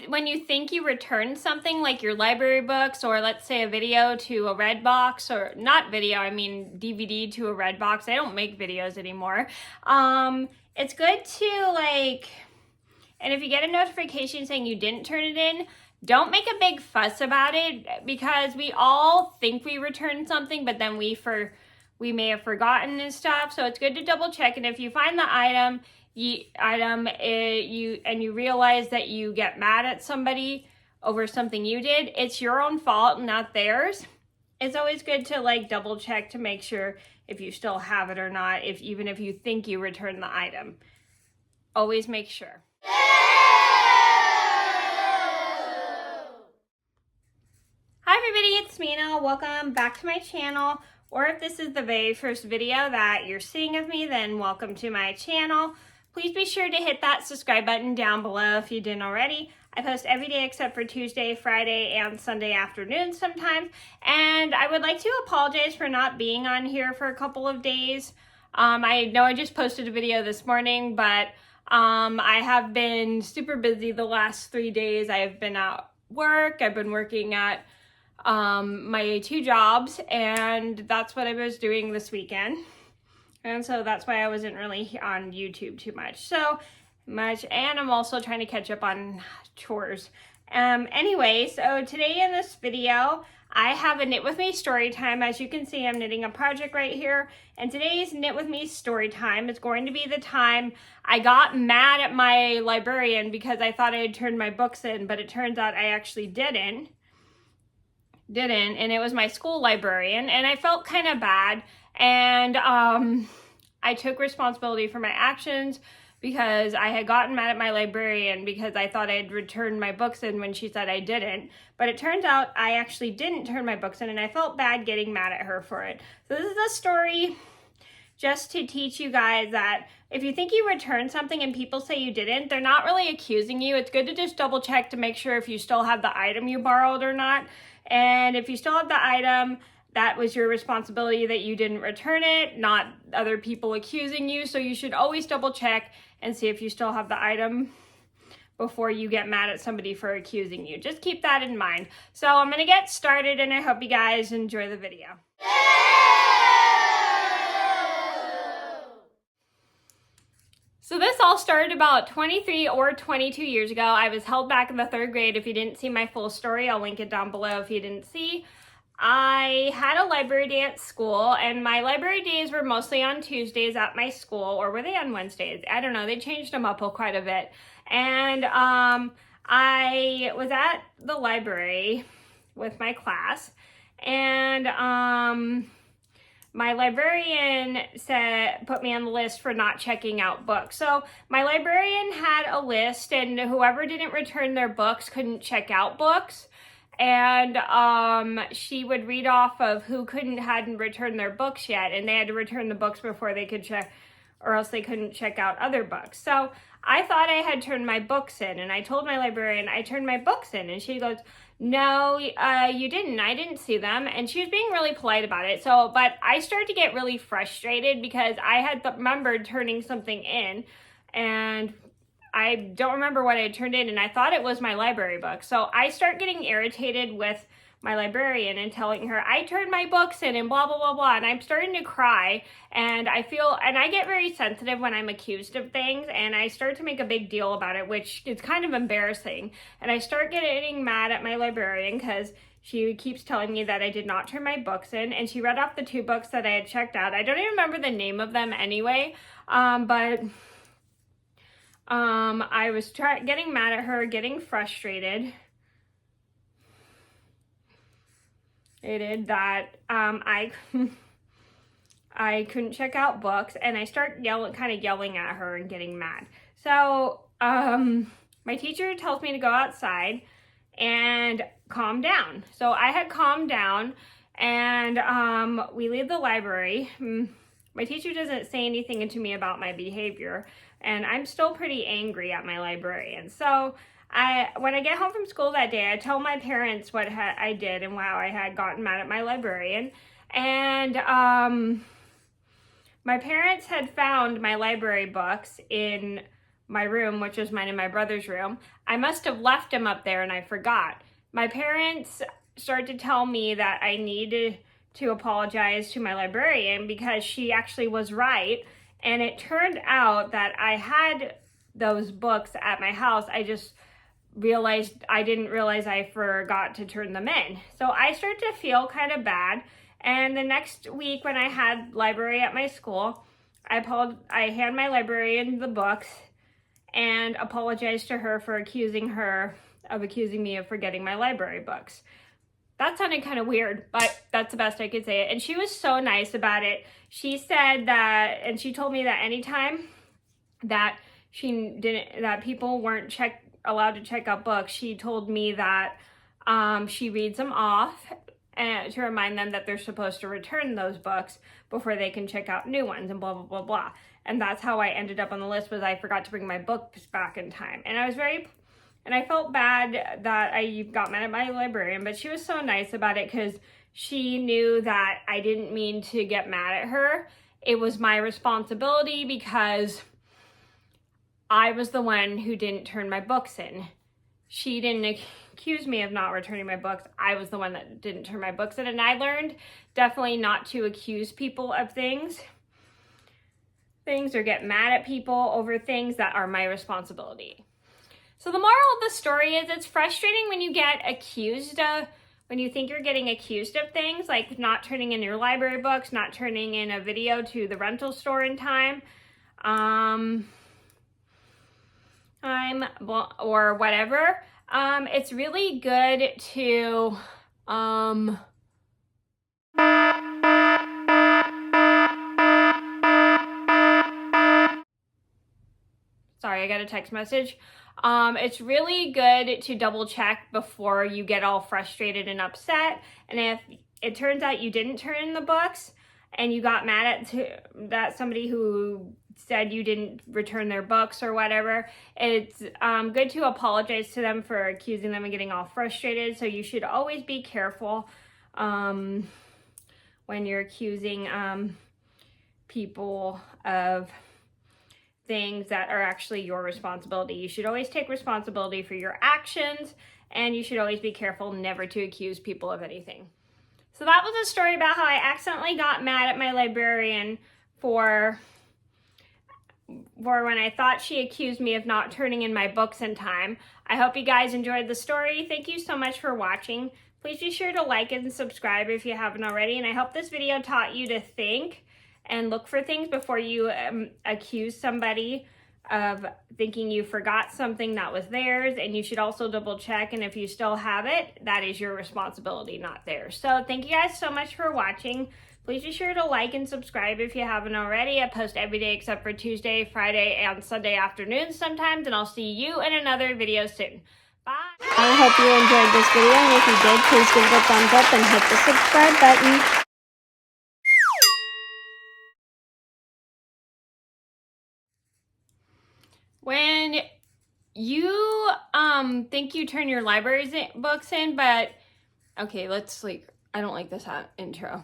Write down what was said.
when you think you returned something like your library books, or let's say a video to a Redbox, or not video, I mean DVD to a Redbox. I don't make videos anymore. It's good to like, and if you get a notification saying you didn't turn it in, don't make a big fuss about it, because we all think we returned something, but then we may have forgotten and stuff. So it's good to double check. And if you find the item, you realize that you get mad at somebody over something you did, it's your own fault, not theirs. It's always good to like double check to make sure if you still have it or not, even if you think you returned the item. Always make sure. Hi everybody, it's Mena. Welcome back to my channel. Or if this is the very first video that you're seeing of me, then welcome to my channel. Please be sure to hit that subscribe button down below if you didn't already. I post every day except for Tuesday, Friday, and Sunday afternoons sometimes. And I would like to apologize for not being on here for a couple of days. I know I just posted a video this morning, but I have been super busy the last 3 days. I have been at work. I've been working at my 2 jobs, and that's what I was doing this weekend. And so that's why I wasn't really on YouTube too much. And I'm also trying to catch up on chores. Anyway, so today in this video, I have a Knit With Me story time. As you can see, I'm knitting a project right here. And today's Knit With Me story time is going to be the time I got mad at my librarian because I thought I had turned my books in, but it turns out I actually didn't, and it was my school librarian, and I felt kind of bad. And I took responsibility for my actions because I had gotten mad at my librarian because I thought I had returned my books in when she said I didn't. But it turns out I actually didn't turn my books in, and I felt bad getting mad at her for it. So this is a story just to teach you guys that if you think you returned something and people say you didn't, they're not really accusing you. It's good to just double check to make sure if you still have the item you borrowed or not. And if you still have the item, that was your responsibility that you didn't return it, not other people accusing you. So you should always double check and see if you still have the item before you get mad at somebody for accusing you. Just keep that in mind. So I'm gonna get started, and I hope you guys enjoy the video. So this all started about 23 or 22 years ago. I was held back in the 3rd grade. If you didn't see my full story, I'll link it down below if you didn't see. I had a library day at school, and my library days were mostly on Tuesdays at my school, or were they on Wednesdays? I don't know. They changed them up quite a bit. And I was at the library with my class, and my librarian put me on the list for not checking out books. So my librarian had a list, and whoever didn't return their books couldn't check out books. And she would read off of who hadn't returned their books yet, and they had to return the books before they could check, or else they couldn't check out other books. So I thought I had turned my books in, and I told my librarian I turned my books in, and she goes, "No, you didn't. I didn't see them." And she was being really polite about it. But I started to get really frustrated because I had remembered turning something in, and I don't remember what I turned in, and I thought it was my library book. So I start getting irritated with my librarian and telling her I turned my books in and blah, blah, blah, blah. And I'm starting to cry, and I get very sensitive when I'm accused of things, and I start to make a big deal about it, which is kind of embarrassing. And I start getting mad at my librarian because she keeps telling me that I did not turn my books in, and she read off the 2 books that I had checked out. I don't even remember the name of them anyway, but I was getting mad at her, getting frustrated. That I couldn't check out books, and I start yelling at her and getting mad. So my teacher tells me to go outside and calm down. So I had calmed down, and we leave the library. My teacher doesn't say anything to me about my behavior, and I'm still pretty angry at my librarian. So when I get home from school that day, I tell my parents what I did and how I had gotten mad at my librarian. And my parents had found my library books in my room, which was mine and my brother's room. I must have left them up there and I forgot. My parents started to tell me that I needed to apologize to my librarian because she actually was right. And it turned out that I had those books at my house. I just didn't realize I forgot to turn them in. So I started to feel kind of bad. And the next week when I had library at my school, I hand my librarian the books and apologized to her for accusing me of forgetting my library books. That sounded kind of weird, but that's the best I could say it. And she was so nice about it. She said that, and she told me that anytime that people weren't allowed to check out books, she told me that she reads them off and to remind them that they're supposed to return those books before they can check out new ones and blah, blah, blah, blah. And that's how I ended up on the list, was I forgot to bring my books back in time. And I felt bad that I got mad at my librarian, but she was so nice about it because she knew that I didn't mean to get mad at her. It was my responsibility because I was the one who didn't turn my books in. She didn't accuse me of not returning my books. I was the one that didn't turn my books in. And I learned definitely not to accuse people of things or get mad at people over things that are my responsibility. So the moral of the story is it's frustrating when you when you think you're getting accused of things, like not turning in your library books, not turning in a video to the rental store in time, or whatever. It's really good to, sorry, I got a text message. It's really good to double check before you get all frustrated and upset. And if it turns out you didn't turn in the books and you got mad at somebody who said you didn't return their books or whatever, it's good to apologize to them for accusing them and getting all frustrated. So you should always be careful when you're accusing people of things that are actually your responsibility. You should always take responsibility for your actions, and you should always be careful never to accuse people of anything. So that was a story about how I accidentally got mad at my librarian for when I thought she accused me of not turning in my books in time. I hope you guys enjoyed the story. Thank you so much for watching. Please be sure to like and subscribe if you haven't already, and I hope this video taught you to think and look for things before you accuse somebody of thinking you forgot something that was theirs. And you should also double check, and if you still have it, that is your responsibility, not theirs. So thank you guys so much for watching. Please be sure to like and subscribe if you haven't already. I post every day except for Tuesday, Friday, and Sunday afternoons sometimes, and I'll see you in another video soon. Bye. I hope you enjoyed this video, and if you did, please give it a thumbs up and hit the subscribe button. When you think you turn your library books in, but okay, I don't like this intro.